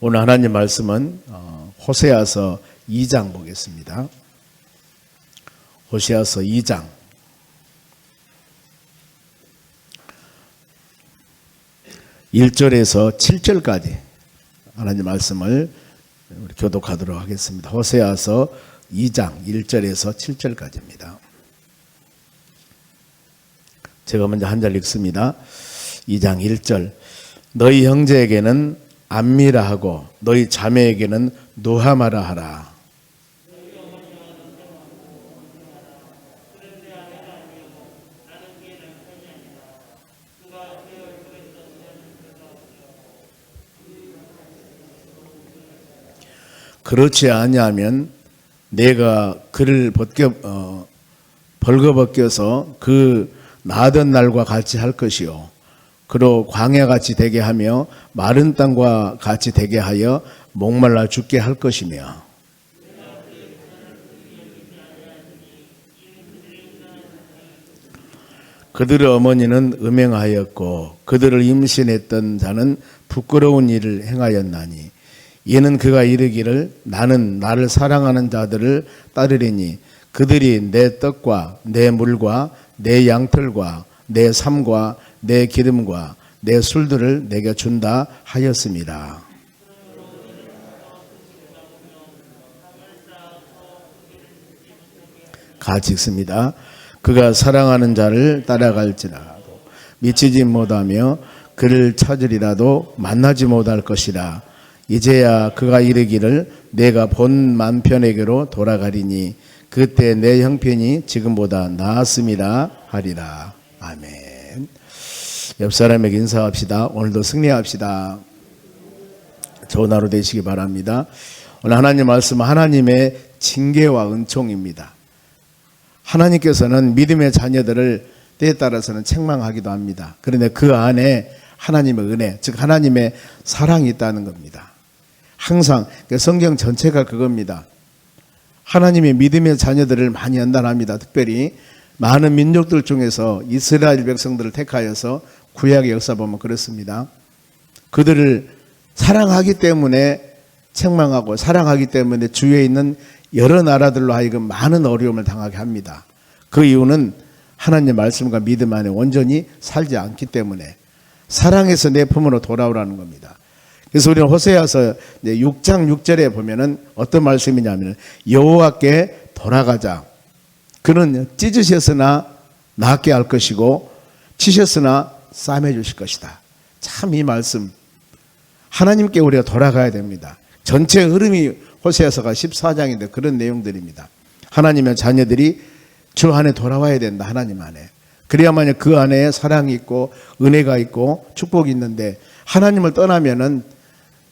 오늘 하나님 말씀은 호세아서 2장 보겠습니다. 호세아서 2장 1절에서 7절까지 하나님 말씀을 우리 교독하도록 하겠습니다. 호세아서 2장 1절에서 7절까지입니다. 제가 먼저 한 절 읽습니다. 2장 1절. 너희 형제에게는 암미라 하고 너희 자매에게는 누하마라 하라. 그렇지 아니하면 내가 그를 벌거벗겨서 그 나던 날과 같이 할 것이요 그로 광야같이 되게 하며 마른 땅과 같이 되게 하여 목말라 죽게 할 것이며 그들의 어머니는 음행하였고 그들을 임신했던 자는 부끄러운 일을 행하였나니 이는 그가 이르기를 나는 나를 사랑하는 자들을 따르리니 그들이 내 떡과 내 물과 내 양털과 내 삶과 내 기름과 내 술들을 내게 준다 하였습니다. 같이 읽습니다. 그가 사랑하는 자를 따라갈지라도 미치지 못하며 그를 찾으리라도 만나지 못할 것이라. 이제야 그가 이르기를 내가 본 남편에게로 돌아가리니 그때 내 형편이 지금보다 나았음이라 하리라. 아멘. 옆 사람에게 인사합시다. 오늘도 승리합시다. 좋은 하루 되시기 바랍니다. 오늘 하나님 말씀은 하나님의 징계와 은총입니다. 하나님께서는 믿음의 자녀들을 때에 따라서는 책망하기도 합니다. 그런데 그 안에 하나님의 은혜, 즉 하나님의 사랑이 있다는 겁니다. 항상 성경 전체가 그겁니다. 하나님의 믿음의 자녀들을 많이 연단합니다. 특별히 많은 민족들 중에서 이스라엘 백성들을 택하여서 구약의 역사 보면 그렇습니다. 그들을 사랑하기 때문에 책망하고 사랑하기 때문에 주위에 있는 여러 나라들로 하여금 많은 어려움을 당하게 합니다. 그 이유는 하나님의 말씀과 믿음 안에 온전히 살지 않기 때문에 사랑해서 내 품으로 돌아오라는 겁니다. 그래서 우리는 호세아서 6장 6절에 보면은 어떤 말씀이냐면 여호와께 돌아가자. 그는 찢으셨으나 낫게 할 것이고 치셨으나 싸매 주실 것이다. 참 이 말씀 하나님께 우리가 돌아가야 됩니다. 전체 흐름이 호세아서가 14장인데 그런 내용들입니다. 하나님의 자녀들이 주 안에 돌아와야 된다. 하나님 안에. 그래야만 그 안에 사랑이 있고 은혜가 있고 축복이 있는데 하나님을 떠나면은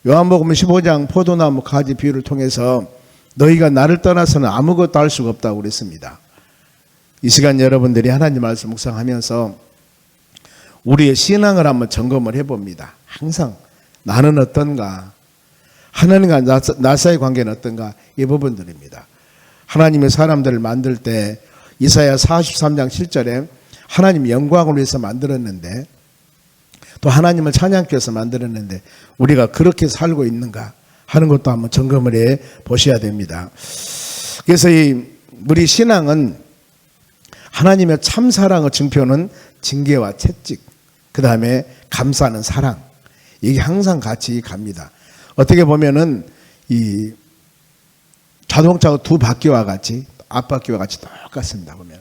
요한복음 15장 포도나무 가지 비유를 통해서 너희가 나를 떠나서는 아무것도 할 수가 없다고 그랬습니다. 이 시간 여러분들이 하나님 말씀 묵상하면서 우리의 신앙을 한번 점검을 해봅니다. 항상 나는 어떤가, 하나님과 나 사이의 관계는 어떤가, 이 부분들입니다. 하나님의 사람들을 만들 때 이사야 43장 7절에 하나님 영광을 위해서 만들었는데 또 하나님을 찬양하기 위해서 만들었는데 우리가 그렇게 살고 있는가 하는 것도 한번 점검을 해 보셔야 됩니다. 그래서 우리 신앙은 하나님의 참 사랑의 증표는 징계와 채찍, 그 다음에 감싸는 사랑, 이게 항상 같이 갑니다. 어떻게 보면은 이 자동차가 두 바퀴와 같이 앞바퀴와 같이 똑같습니다. 보면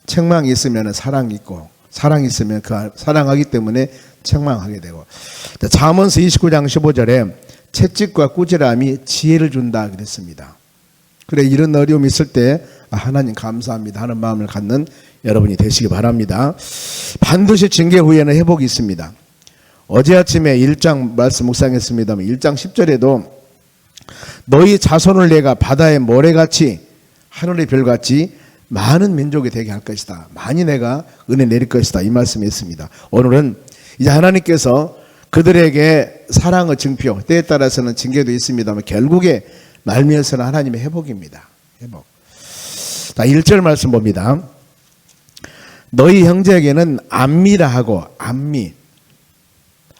책망이 있으면 사랑이 있고 사랑이 있으면 그 사랑하기 때문에 책망하게 되고 잠언서 29장 15절에 채찍과 꾸지람이 지혜를 준다 그랬습니다. 그래 이런 어려움이 있을 때 하나님 감사합니다 하는 마음을 갖는 여러분이 되시기 바랍니다. 반드시 징계 후에는 회복이 있습니다. 어제 아침에 1장 말씀 묵상했습니다만 1장 10절에도 너희 자손을 내가 바다의 모래같이 하늘의 별같이 많은 민족이 되게 할 것이다. 많이 내가 은혜 내릴 것이다. 이 말씀이 있습니다. 오늘은 이제 하나님께서 그들에게 사랑의 증표, 때에 따라서는 징계도 있습니다만 결국에 말미에서는 하나님의 회복입니다. 회복. 자, 1절 말씀 봅니다. 너희 형제에게는 암미라 하고 암미.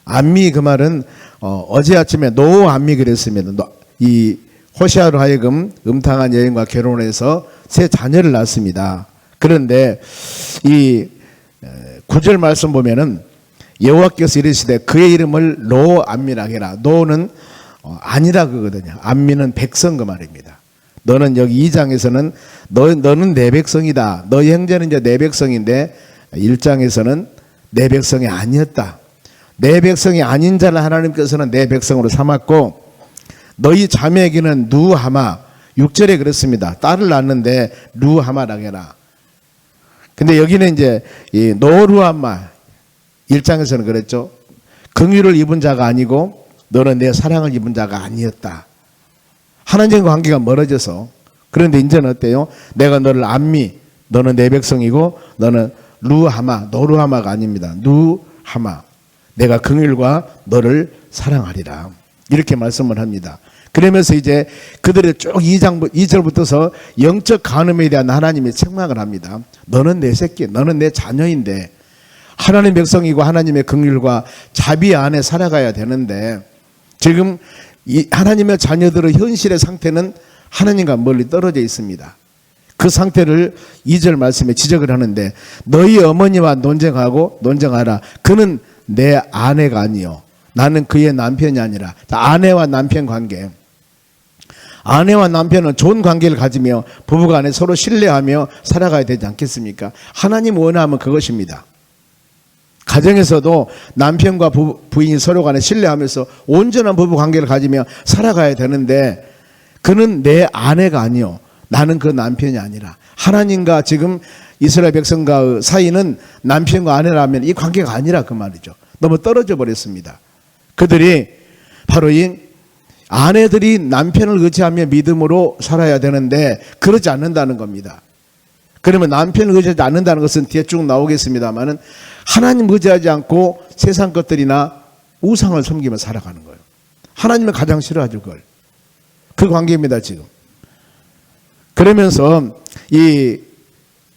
안미 그 말은 어제 아침에 노안미 그랬습니다. 이 호시아로 하여금 음탕한 여인과 결혼해서 세 자녀를 낳습니다. 그런데 이 9절 말씀 보면은 여호와께서 이르시되 그의 이름을 노안미라 하라. 노는 아니라 그거든요. 안미는 백성 그 말입니다. 너는 여기 2장에서는 너는 내 백성이다. 너희 형제는 이제 내 백성인데 1장에서는 내 백성이 아니었다. 내 백성이 아닌 자를 하나님께서는 내 백성으로 삼았고 너희 자매에게는 누하마 6절에 그렇습니다. 딸을 낳는데 루하마라 해라. 근데 여기는 이제 이 노루하마 1장에서는 그랬죠. 긍휼을 입은 자가 아니고 너는 내 사랑을 입은 자가 아니었다. 하나님과 관계가 멀어져서. 그런데 이제는 어때요? 내가 너를 안미, 너는 내 백성이고 너는 루하마, 노루하마가 아닙니다. 누하마, 내가 긍휼과 너를 사랑하리라. 이렇게 말씀을 합니다. 그러면서 이제 그들의 쭉 2절부터서 영적 간음에 대한 하나님의 책망을 합니다. 너는 내 새끼, 너는 내 자녀인데 하나님 백성이고 하나님의 긍휼과 자비 안에 살아가야 되는데 지금 이 하나님의 자녀들의 현실의 상태는 하나님과 멀리 떨어져 있습니다. 그 상태를 2절 말씀에 지적을 하는데 너희 어머니와 논쟁하라. 그는 내 아내가 아니요 나는 그의 남편이 아니라. 아내와 남편 관계. 아내와 남편은 좋은 관계를 가지며 부부간에 서로 신뢰하며 살아가야 되지 않겠습니까? 하나님 원하면 그것입니다. 가정에서도 남편과 부인이 서로 간에 신뢰하면서 온전한 부부 관계를 가지며 살아가야 되는데 그는 내 아내가 아니요 나는 그 남편이 아니라. 하나님과 지금 이스라엘 백성과의 사이는 남편과 아내라면 이 관계가 아니라 그 말이죠. 너무 떨어져 버렸습니다. 그들이 바로 이 아내들이 남편을 의지하며 믿음으로 살아야 되는데 그러지 않는다는 겁니다. 그러면 남편을 의지하지 않는다는 것은 뒤에 쭉 나오겠습니다만은 하나님 의지하지 않고 세상 것들이나 우상을 섬기며 살아가는 거예요. 하나님을 가장 싫어하죠, 그걸. 그 관계입니다, 지금. 그러면서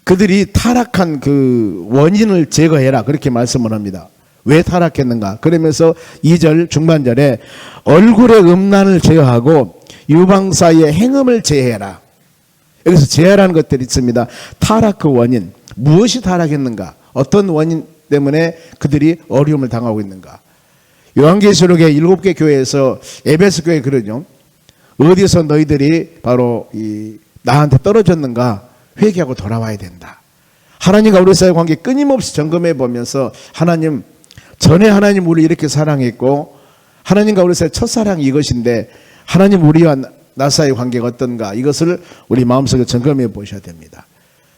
그들이 타락한 그 원인을 제거해라. 그렇게 말씀을 합니다. 왜 타락했는가? 그러면서 2절 중반절에 얼굴의 음란을 제어하고 유방 사이의 행음을 제해라. 여기서 제어라는 것들이 있습니다. 타락 그 원인. 무엇이 타락했는가? 어떤 원인 때문에 그들이 어려움을 당하고 있는가? 요한계시록의 7개 교회에서 에베소 교회 그러죠. 어디서 너희들이 바로 나한테 떨어졌는가? 회개하고 돌아와야 된다. 하나님과 우리 사이의 관계 끊임없이 점검해 보면서 하나님, 전에 하나님 우리 이렇게 사랑했고 하나님과 우리 사이의 첫사랑이 이것인데 하나님 우리와 나 사이의 관계가 어떤가? 이것을 우리 마음속에 점검해 보셔야 됩니다.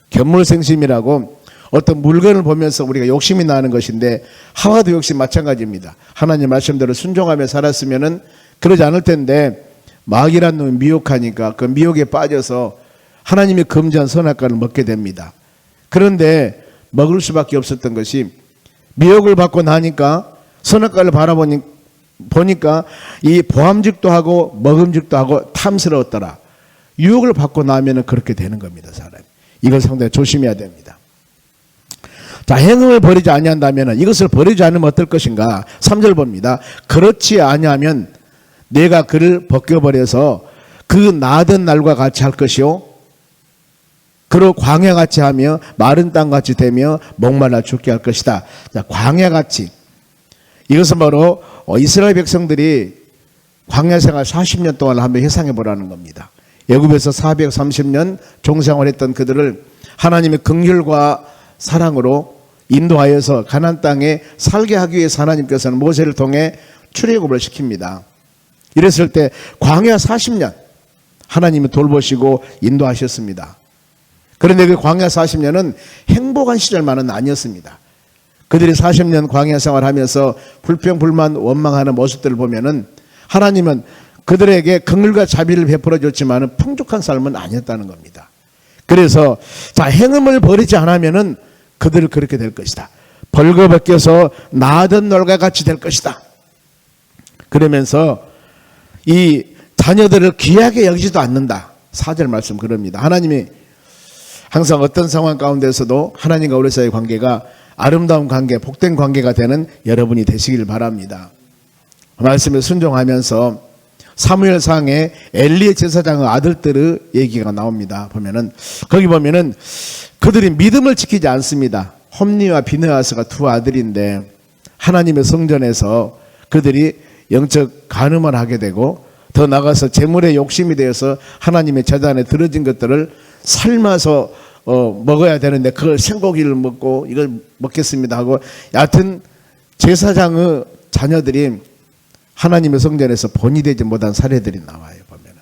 견물생심이라고 어떤 물건을 보면서 우리가 욕심이 나는 것인데 하와도 역시 마찬가지입니다. 하나님 말씀대로 순종하며 살았으면은 그러지 않을 텐데 마귀란 놈이 미혹하니까 그 미혹에 빠져서 하나님이 금지한 선악과를 먹게 됩니다. 그런데 먹을 수밖에 없었던 것이 미혹을 받고 나니까 선악과를 보니까 이 보암직도 하고 먹음직도 하고 탐스러웠더라. 유혹을 받고 나면은 그렇게 되는 겁니다, 사람이. 이걸 상당히 조심해야 됩니다. 자, 행음을 버리지 아니한다면 이것을 버리지 않으면 어떨 것인가? 3절 봅니다. 그렇지 아니하면 내가 그를 벗겨버려서 그 나던 날과 같이 할 것이요 그로 광야같이 하며 마른 땅같이 되며 목말라 죽게 할 것이다. 자, 광야같이. 이것은 바로 이스라엘 백성들이 광야 생활 40년 동안 한번 회상해 보라는 겁니다. 애굽에서 430년 종생활했던 그들을 하나님의 긍휼과 사랑으로 인도하여서 가나안 땅에 살게 하기 위해서 하나님께서는 모세를 통해 출애굽을 시킵니다. 이랬을 때 광야 40년 하나님이 돌보시고 인도하셨습니다. 그런데 그 광야 40년은 행복한 시절만은 아니었습니다. 그들이 40년 광야 생활하면서 불평, 불만, 원망하는 모습들을 보면은 하나님은 그들에게 긍휼과 자비를 베풀어 줬지만은 풍족한 삶은 아니었다는 겁니다. 그래서 자, 행음을 버리지 않으면은 그들을 그렇게 될 것이다. 벌거벗겨서 나던 놀과 같이 될 것이다. 그러면서 이 자녀들을 귀하게 여기지도 않는다. 4절 말씀 그럽니다. 하나님이 항상 어떤 상황 가운데서도 하나님과 우리 사이의 관계가 아름다운 관계, 복된 관계가 되는 여러분이 되시길 바랍니다. 말씀에 순종하면서 사무엘상에 엘리의 제사장의 아들들의 얘기가 나옵니다. 보면은 거기 보면은 그들이 믿음을 지키지 않습니다. 홈리와 비느하스가 두 아들인데 하나님의 성전에서 그들이 영적 간음을 하게 되고 더 나가서 재물의 욕심이 되어서 하나님의 제단에 들어진 것들을 삶아서 먹어야 되는데 그걸 생고기를 먹고 이걸 먹겠습니다 하고 여하튼 제사장의 자녀들이 하나님의 성전에서 본이 되지 못한 사례들이 나와요. 보면은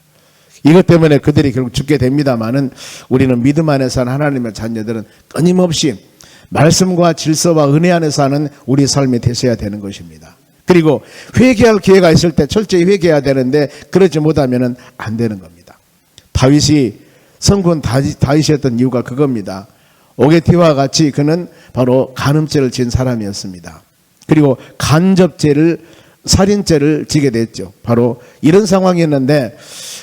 이것 때문에 그들이 결국 죽게 됩니다만은 우리는 믿음 안에 사는 하나님의 자녀들은 끊임없이 말씀과 질서와 은혜 안에 사는 우리 삶이 되셔야 되는 것입니다. 그리고 회개할 기회가 있을 때 철저히 회개해야 되는데 그러지 못하면 안 되는 겁니다. 다윗이 성군 다윗이었던 이유가 그겁니다. 오게티와 같이 그는 바로 간음죄를 지은 사람이었습니다. 그리고 간접죄를 살인죄를 지게 됐죠. 바로 이런 상황이었는데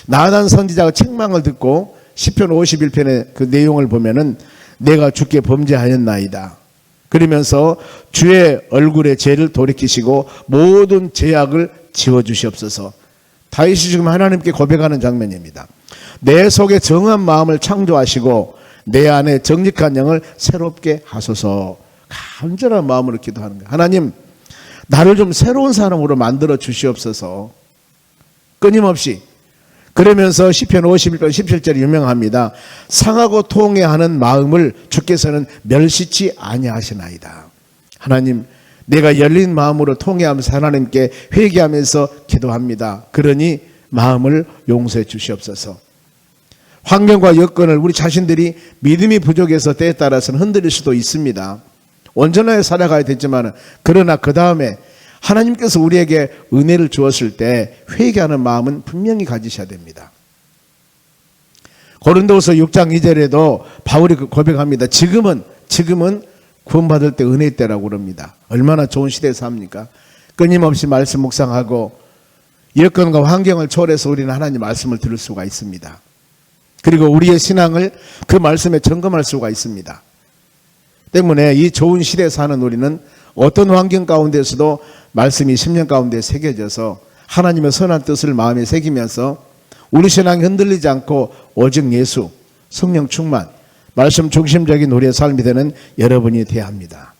나단 선지자가 책망을 듣고 시편 51편의 그 내용을 보면은 내가 주께 범죄하였나이다. 그러면서 주의 얼굴에 죄를 돌이키시고 모든 죄악을 지워주시옵소서. 다윗이 지금 하나님께 고백하는 장면입니다. 내 속에 정한 마음을 창조하시고 내 안에 정직한 영을 새롭게 하소서. 간절한 마음으로 기도하는 거예요. 하나님, 나를 좀 새로운 사람으로 만들어 주시옵소서. 끊임없이. 그러면서 시편 51편 17절이 유명합니다. 상하고 통회하는 마음을 주께서는 멸시치 아니하시나이다. 하나님, 내가 열린 마음으로 통회하면서 하나님께 회개하면서 기도합니다. 그러니 마음을 용서해 주시옵소서. 환경과 여건을 우리 자신들이 믿음이 부족해서 때에 따라서는 흔들릴 수도 있습니다. 온전하게 살아가야 되지만 그러나 그 다음에 하나님께서 우리에게 은혜를 주었을 때 회개하는 마음은 분명히 가지셔야 됩니다. 고린도후서 6장 2절에도 바울이 고백합니다. 지금은 구원받을 때 은혜의 때라고 그럽니다. 얼마나 좋은 시대에 삽니까? 끊임없이 말씀 묵상하고 여건과 환경을 초월해서 우리는 하나님 말씀을 들을 수가 있습니다. 그리고 우리의 신앙을 그 말씀에 점검할 수가 있습니다. 때문에 이 좋은 시대에 사는 우리는 어떤 환경 가운데서도 말씀이 10년 가운데 새겨져서 하나님의 선한 뜻을 마음에 새기면서 우리 신앙이 흔들리지 않고 오직 예수, 성령 충만, 말씀 중심적인 우리의 삶이 되는 여러분이 되어야 합니다.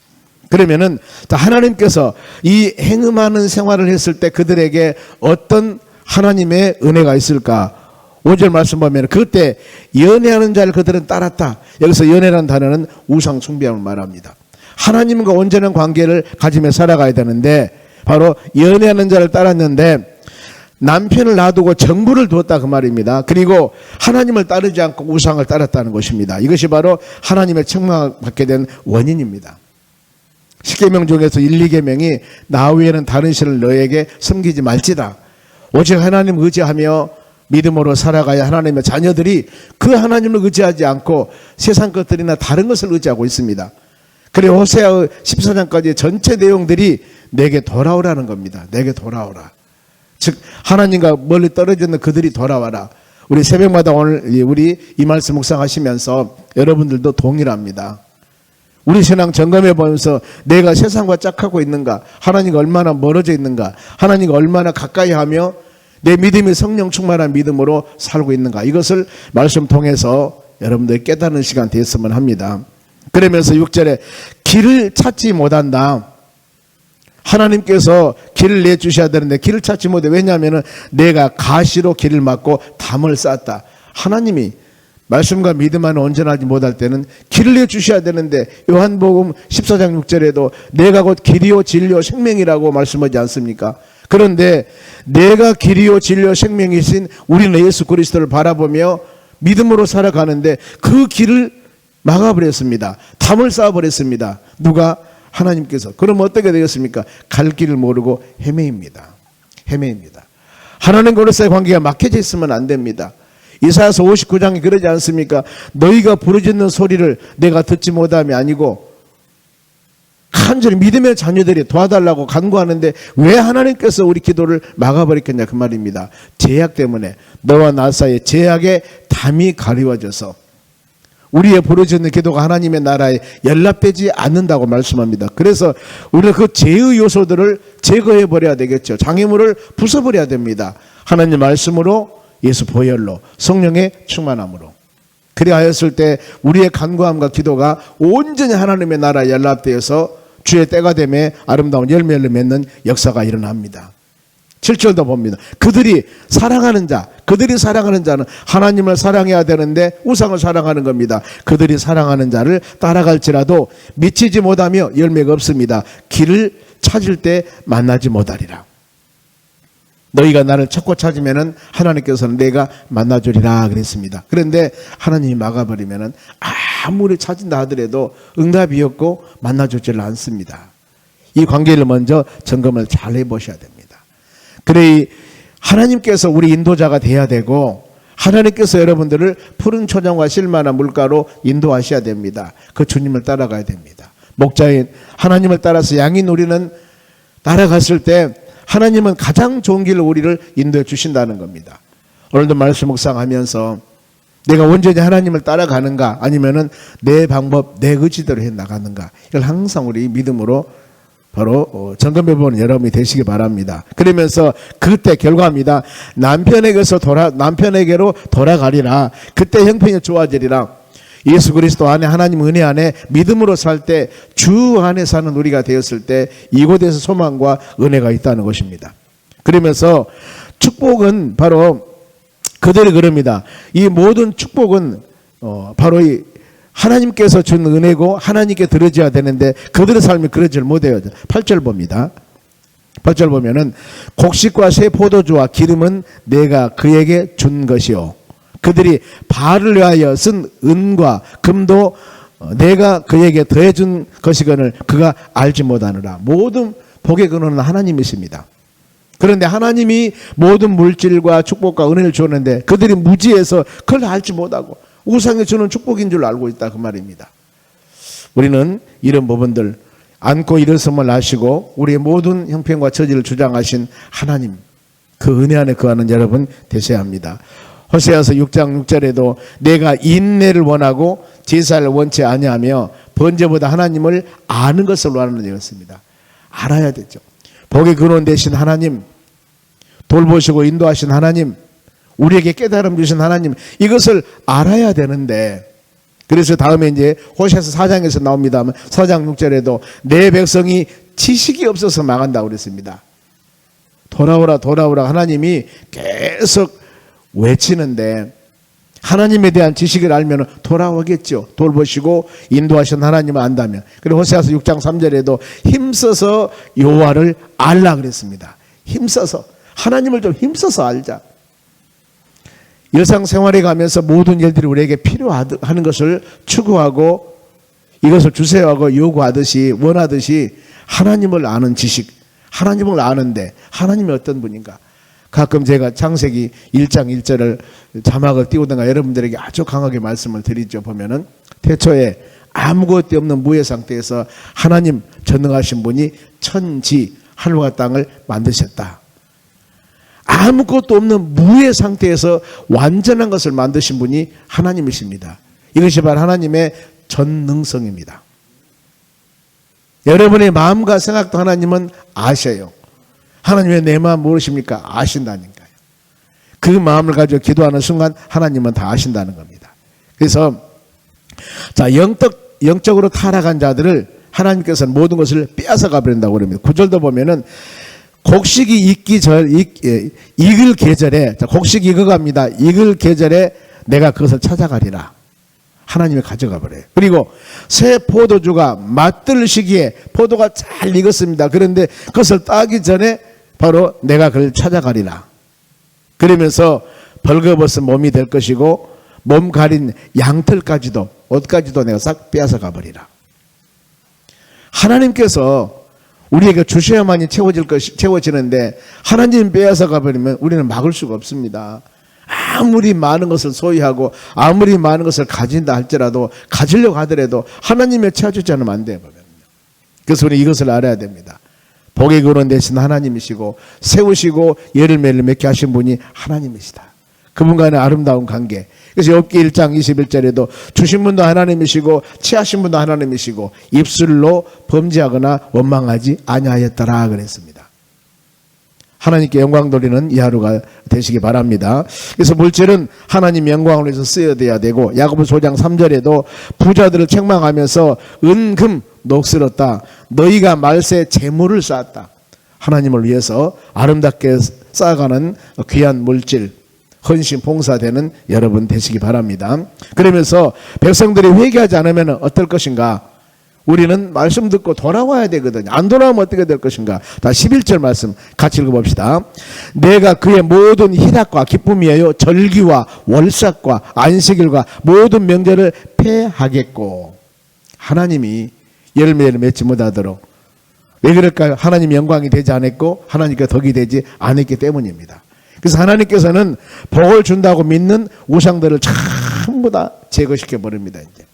그러면은 하나님께서 이 행음하는 생활을 했을 때 그들에게 어떤 하나님의 은혜가 있을까? 5절 말씀 보면 그때 연애하는 자를 그들은 따랐다. 여기서 연애라는 단어는 우상 숭배함을 말합니다. 하나님과 온전한 관계를 가지며 살아가야 되는데 바로 연애하는 자를 따랐는데 남편을 놔두고 정부를 두었다 그 말입니다. 그리고 하나님을 따르지 않고 우상을 따랐다는 것입니다. 이것이 바로 하나님의 책망을 받게 된 원인입니다. 10계명 중에서 1, 2계명이 나 외에는 다른 신을 너에게 섬기지 말지다. 오직 하나님 의지하며 믿음으로 살아가야 하나님의 자녀들이 그 하나님을 의지하지 않고 세상 것들이나 다른 것을 의지하고 있습니다. 그리고 호세아 14장까지 전체 내용들이 내게 돌아오라는 겁니다. 내게 돌아오라. 즉 하나님과 멀리 떨어져 있는 그들이 돌아와라. 우리 새벽마다 오늘 우리 이 말씀 묵상하시면서 여러분들도 동일합니다. 우리 신앙 점검해 보면서 내가 세상과 짝하고 있는가, 하나님과 얼마나 멀어져 있는가, 하나님과 얼마나 가까이 하며 내 믿음이 성령 충만한 믿음으로 살고 있는가, 이것을 말씀 통해서 여러분들이 깨닫는 시간 되었으면 합니다. 그러면서 6절에 길을 찾지 못한다. 하나님께서 길을 내주셔야 되는데 길을 찾지 못해. 왜냐하면 내가 가시로 길을 막고 담을 쌓았다. 하나님이 말씀과 믿음 안에 온전하지 못할 때는 길을 내주셔야 되는데 요한복음 14장 6절에도 내가 곧 길이요 진리요 생명이라고 말씀하지 않습니까? 그런데 내가 길이요 진리요 생명이신 우리는 예수 그리스도를 바라보며 믿음으로 살아가는데 그 길을 막아버렸습니다. 담을 쌓아버렸습니다. 누가? 하나님께서. 그럼 어떻게 되겠습니까? 갈 길을 모르고 헤매입니다. 헤매입니다. 하나님과의 관계가 막혀져 있으면 안 됩니다. 이사야서 59장이 그러지 않습니까? 너희가 부르짖는 소리를 내가 듣지 못함이 아니고 간절히 믿음의 자녀들이 도와달라고 간구하는데 왜 하나님께서 우리 기도를 막아버렸겠냐 그 말입니다. 제약 때문에 너와 나 사이에 제약의 담이 가리워져서 우리의 부르짖는 기도가 하나님의 나라에 연락되지 않는다고 말씀합니다. 그래서 우리는 그 죄의 요소들을 제거해 버려야 되겠죠. 장애물을 부숴버려야 됩니다. 하나님 말씀으로, 예수 보혈로, 성령의 충만함으로. 그리하였을 때 우리의 간구함과 기도가 온전히 하나님의 나라에 연락되어서 주의 때가 되매 아름다운 열매를 맺는 역사가 일어납니다. 7절도 봅니다. 그들이 사랑하는 자는 하나님을 사랑해야 되는데 우상을 사랑하는 겁니다. 그들이 사랑하는 자를 따라갈지라도 미치지 못하며 열매가 없습니다. 길을 찾을 때 만나지 못하리라. 너희가 나를 찾고 찾으면은 하나님께서는 내가 만나주리라 그랬습니다. 그런데 하나님이 막아버리면은 아무리 찾은다 하더라도 응답이 없고 만나주지를 않습니다. 이 관계를 먼저 점검을 잘 해보셔야 됩니다. 그래 하나님께서 우리 인도자가 돼야 되고 하나님께서 여러분들을 푸른 초장과 실만한 물가로 인도하셔야 됩니다. 그 주님을 따라가야 됩니다. 목자인 하나님을 따라서 양인 우리는 따라갔을 때 하나님은 가장 좋은 길로 우리를 인도해 주신다는 겁니다. 오늘도 말씀 묵상하면서 내가 온전히 하나님을 따라가는가 아니면은 내 방법, 내 의지대로 해 나가는가, 이걸 항상 우리 믿음으로 바로 점검해보는 여러분이 되시기 바랍니다. 그러면서 그때 결과입니다. 남편에게로 돌아가리라. 그때 형편이 좋아지리라. 예수 그리스도 안에, 하나님 은혜 안에 믿음으로 살 때, 주 안에 사는 우리가 되었을 때 이곳에서 소망과 은혜가 있다는 것입니다. 그러면서 축복은 바로 그들이 그럽니다. 이 모든 축복은 바로 이 하나님께서 준 은혜고 하나님께 드려져야 되는데 그들의 삶이 그러질 못해요. 8절 봅니다. 8절 보면은 곡식과 새 포도주와 기름은 내가 그에게 준 것이요, 그들이 바알을 위하여 쓴 은과 금도 내가 그에게 더해준 것이거늘 그가 알지 못하느라. 모든 복의 근원은 하나님이십니다. 그런데 하나님이 모든 물질과 축복과 은혜를 주었는데 그들이 무지해서 그걸 알지 못하고 우상이 주는 축복인 줄 알고 있다, 그 말입니다. 우리는 이런 부분들 안고 일어섬을 아시고 우리의 모든 형편과 처지를 주장하신 하나님, 그 은혜 안에 거하는 여러분 되셔야 합니다. 호세아서 6장 6절에도 내가 인내를 원하고 제사를 원치 아니하며 번제보다 하나님을 아는 것을 원하는 되었습니다. 알아야 되죠. 복의 근원 되신 하나님, 돌보시고 인도하신 하나님, 우리에게 깨달음 주신 하나님, 이것을 알아야 되는데, 그래서 다음에 이제 호세아서 4장에서 나옵니다. 4장 6절에도 내 백성이 지식이 없어서 망한다고 그랬습니다. 돌아오라 돌아오라 하나님이 계속 외치는데 하나님에 대한 지식을 알면 돌아오겠죠. 돌보시고 인도하신 하나님을 안다면. 그리고 호세아서 6장 3절에도 힘써서 여호와를 알라 그랬습니다. 힘써서, 하나님을 좀 힘써서 알자. 일상생활에 가면서 모든 일들이 우리에게 필요하는 것을 추구하고 이것을 주세요 하고 요구하듯이, 원하듯이 하나님을 아는 지식, 하나님을 아는데 하나님이 어떤 분인가. 가끔 제가 창세기 1장 1절을 자막을 띄우든가 여러분들에게 아주 강하게 말씀을 드리죠. 보면은 태초에 아무것도 없는 무의 상태에서 하나님 전능하신 분이 천지 하늘과 땅을 만드셨다. 아무것도 없는 무의 상태에서 완전한 것을 만드신 분이 하나님이십니다. 이것이 바로 하나님의 전능성입니다. 여러분의 마음과 생각도 하나님은 아셔요. 하나님 왜 내 마음 모르십니까? 아신다니까요. 그 마음을 가지고 기도하는 순간 하나님은 다 아신다는 겁니다. 그래서 자, 영적으로 타락한 자들을 하나님께서는 모든 것을 빼앗아가 버린다고 그럽니다. 9절도 보면은 곡식이 익을 계절에, 곡식이 익어갑니다. 익을 계절에 내가 그것을 찾아가리라. 하나님이 가져가 버려요. 그리고 새 포도주가 맛들 시기에 포도가 잘 익었습니다. 그런데 그것을 따기 전에 바로 내가 그걸 찾아가리라. 그러면서 벌거벗은 몸이 될 것이고 몸 가린 양털까지도, 옷까지도 내가 싹 빼앗아가 버리라. 하나님께서 우리에게 주셔야만이 채워지는데 하나님 빼앗아가 버리면 우리는 막을 수가 없습니다. 아무리 많은 것을 소유하고 아무리 많은 것을 가진다 할지라도, 가지려고 하더라도 하나님의 채워주지 않으면 안 돼요. 그래서 우리 이것을 알아야 됩니다. 복의 근원 되신 하나님이시고 세우시고 열매를 맺게 하신 분이 하나님이시다. 그분과의 아름다운 관계. 그래서 욥기 1장 21절에도 주신 분도 하나님이시고 취하신 분도 하나님이시고 입술로 범죄하거나 원망하지 아니하였더라 그랬습니다. 하나님께 영광 돌리는 이 하루가 되시기 바랍니다. 그래서 물질은 하나님 영광을 위해서 쓰여야 되고, 야고보서 5장 3절에도 부자들을 책망하면서 은금 녹슬었다. 너희가 말세 재물을 쌓았다. 하나님을 위해서 아름답게 쌓아가는 귀한 물질, 헌신 봉사되는 여러분 되시기 바랍니다. 그러면서 백성들이 회개하지 않으면 어떨 것인가? 우리는 말씀 듣고 돌아와야 되거든요. 안 돌아오면 어떻게 될 것인가? 다 11절 말씀 같이 읽어봅시다. 내가 그의 모든 희락과 기쁨이에요. 절기와 월삭과 안식일과 모든 명절을 폐하겠고. 하나님이 열매를 맺지 못하도록. 왜 그럴까요? 하나님 영광이 되지 않았고 하나님께 덕이 되지 않았기 때문입니다. 그래서 하나님께서는 복을 준다고 믿는 우상들을 전부 다 제거시켜 버립니다. 이제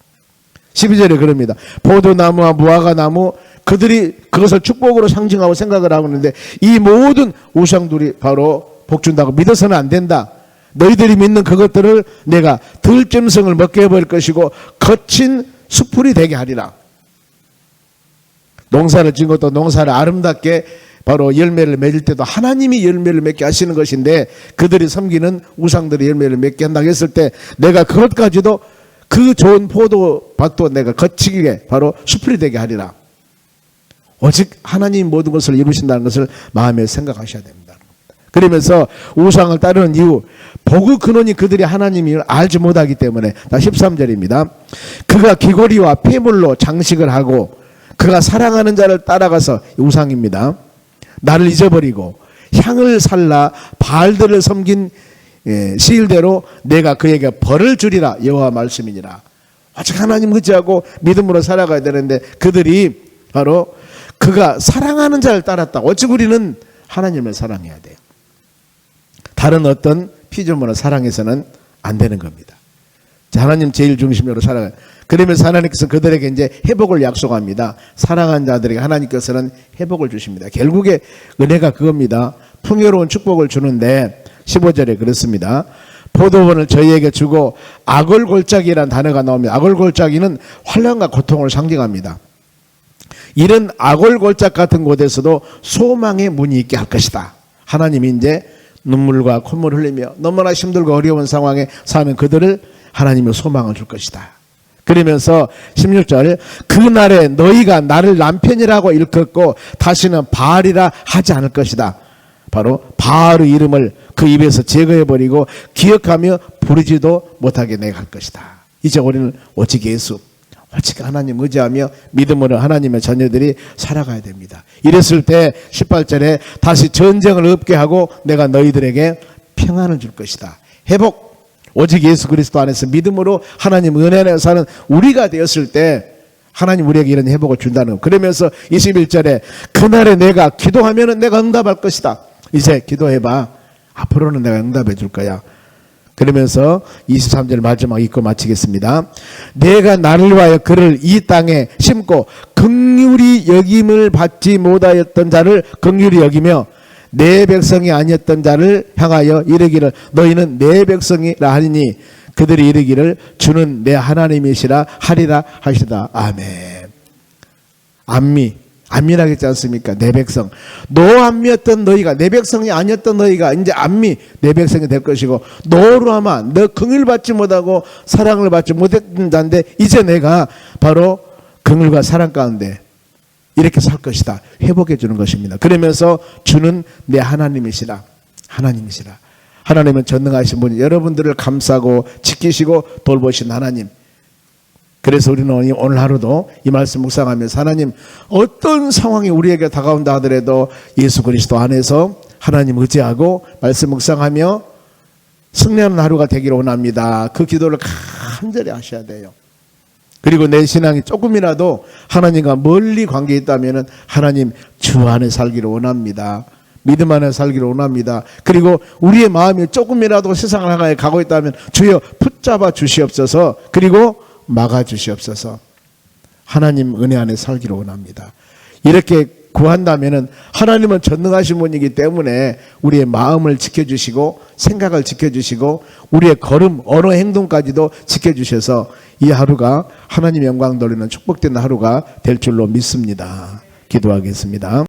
12절에 그럽니다. 포도나무와 무화과나무, 그들이 그것을 축복으로 상징하고 생각을 하고 있는데 이 모든 우상들이 바로 복 준다고 믿어서는 안 된다. 너희들이 믿는 그것들을 내가 들짐승을 먹게 해버릴 것이고 거친 수풀이 되게 하리라. 농사를 지은 것도 농사를 아름답게 바로 열매를 맺을 때도 하나님이 열매를 맺게 하시는 것인데, 그들이 섬기는 우상들이 열매를 맺게 한다고 했을 때 내가 그것까지도 그 좋은 포도밭도 내가 거치게 바로 수풀이 되게 하리라. 오직 하나님 모든 것을 이루신다는 것을 마음에 생각하셔야 됩니다. 그러면서 우상을 따르는 이유, 복의 근원이 그들이 하나님을 알지 못하기 때문에. 13절입니다. 그가 귀고리와 폐물로 장식을 하고 그가 사랑하는 자를 따라가서, 우상입니다. 나를 잊어버리고 향을 살라 바알들을 섬긴 시일대로 내가 그에게 벌을 주리라. 여호와 말씀이니라. 오직 하나님 의지하고 믿음으로 살아가야 되는데 그들이 바로 그가 사랑하는 자를 따랐다. 오직 우리는 하나님을 사랑해야 돼요. 다른 어떤 피조물을 사랑해서는 안 되는 겁니다. 하나님 제일 중심으로 살아가요. 그러면서 하나님께서 그들에게 이제 회복을 약속합니다. 사랑한 자들에게 하나님께서는 회복을 주십니다. 결국에 은혜가 그겁니다. 풍요로운 축복을 주는데 15절에 그렇습니다. 포도원을 저희에게 주고, 아골골짜기라는 단어가 나옵니다. 아골골짜기는 환난과 고통을 상징합니다. 이런 아골골짝 같은 곳에서도 소망의 문이 있게 할 것이다. 하나님이 이제 눈물과 콧물을 흘리며 너무나 힘들고 어려운 상황에 사는 그들을 하나님의 소망을 줄 것이다. 그러면서 16절, 그날에 너희가 나를 남편이라고 일컫고 다시는 바알이라 하지 않을 것이다. 바로 바알의 이름을 그 입에서 제거해버리고 기억하며 부르지도 못하게 내가 할 것이다. 이제 우리는 오직 예수, 오직 하나님 의지하며 믿음으로 하나님의 자녀들이 살아가야 됩니다. 이랬을 때 18절에 다시 전쟁을 없게 하고 내가 너희들에게 평안을 줄 것이다. 회복, 오직 예수 그리스도 안에서 믿음으로 하나님 은혜 안에 사는 우리가 되었을 때 하나님 우리에게 이런 회복을 준다는 것. 그러면서 21절에 그날에 내가 기도하면 내가 응답할 것이다. 이제 기도해봐. 앞으로는 내가 응답해 줄 거야. 그러면서 23절 마지막 읽고 마치겠습니다. 내가 나를 위하여 그를 이 땅에 심고 긍휼히 여김을 받지 못하였던 자를 긍휼히 여기며 내 백성이 아니었던 자를 향하여 이르기를 너희는 내 백성이라 하리니 그들이 이르기를 주는 내 하나님이시라 하리라 하시다. 아멘. 안미라겠지 않습니까? 내 백성. 노안미였던 너희가, 내 백성이 아니었던 너희가 이제 안미, 내 백성이 될 것이고, 노로 아마 너 긍휼 받지 못하고 사랑을 받지 못했던 자인데 이제 내가 바로 긍휼과 사랑 가운데 이렇게 살 것이다. 회복해 주는 것입니다. 그러면서 주는 내 하나님이시라. 하나님이시라. 하나님은 전능하신 분이 여러분들을 감싸고 지키시고 돌보신 하나님. 그래서 우리는 오늘 하루도 이 말씀 묵상하면서 하나님 어떤 상황이 우리에게 다가온다 하더라도 예수 그리스도 안에서 하나님 의지하고 말씀 묵상하며 승리하는 하루가 되기를 원합니다. 그 기도를 간절히 하셔야 돼요. 그리고 내 신앙이 조금이라도 하나님과 멀리 관계에 있다면 하나님 주 안에 살기를 원합니다. 믿음 안에 살기를 원합니다. 그리고 우리의 마음이 조금이라도 세상을 향하여 가고 있다면 주여 붙잡아 주시옵소서. 그리고 막아 주시옵소서. 하나님 은혜 안에 살기를 원합니다. 이렇게 구한다면은 하나님은 전능하신 분이기 때문에 우리의 마음을 지켜주시고 생각을 지켜주시고 우리의 걸음 언어 행동까지도 지켜주셔서 이 하루가 하나님 영광 돌리는 축복된 하루가 될 줄로 믿습니다. 기도하겠습니다.